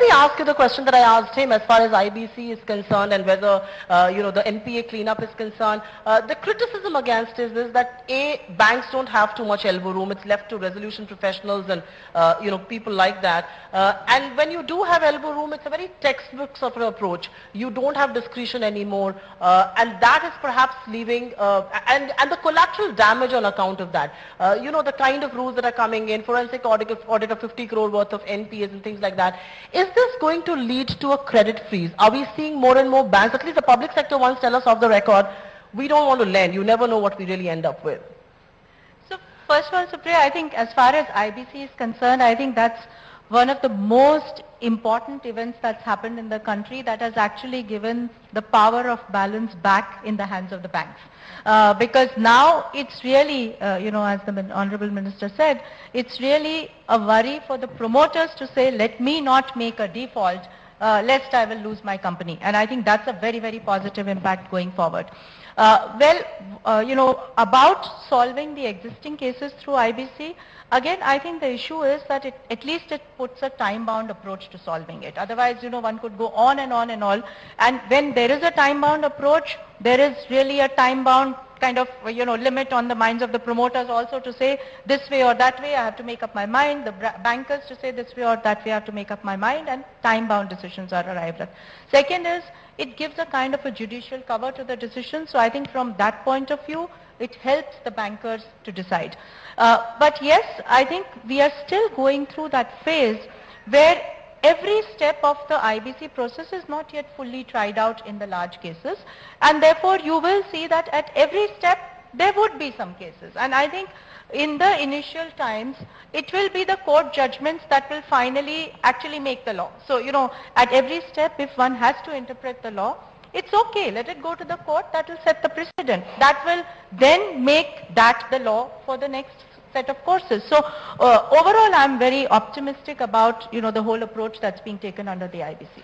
me ask you the question that I asked him as far as IBC is concerned and whether, the NPA cleanup is concerned. The criticism against it is that A, banks don't have too much elbow room. It's left to resolution professionals and, people like that. And when you do have elbow room, it's a very textbook sort of approach. You don't have discretion anymore. And that is perhaps leaving, and the collateral damage on account of that. The kind of rules that are coming in, forensic audit of 50 crore worth of NPAs and things like that. Is this going to lead to a credit freeze? Are we seeing more and more banks, at least the public sector ones tell us off the record, we don't want to lend. You never know what we really end up with. So first of all, Supriya, I think as far as IBC is concerned, I think that's one of the most important events that's happened in the country that has actually given the power of balance back in the hands of the banks. Because now it's really, as the Honorable Minister said, it's really a worry for the promoters to say, let me not make a default, lest I will lose my company. And I think that's a very, very positive impact going forward. About solving the existing cases through IBC, again, I think the issue is that at least it puts a time-bound approach to solving it. Otherwise, one could go on and on and all. And when there is a time-bound approach, there is really a time-bound kind of, limit on the minds of the promoters also to say this way or that way, I have to make up my mind. The bankers to say this way or that way, I have to make up my mind, and time-bound decisions are arrived at. Second is, it gives a kind of a judicial cover to the decision. So I think from that point of view, it helps the bankers to decide. But yes, I think we are still going through that phase where every step of the IBC process is not yet fully tried out in the large cases, and therefore you will see that at every step there would be some cases. And I think in the initial times, it will be the court judgments that will finally actually make the law. So, at every step, if one has to interpret the law, it's okay, let it go to the court, that will set the precedent. That will then make that the law for the next set of courses. So overall, I'm very optimistic about, the whole approach that's being taken under the IBC.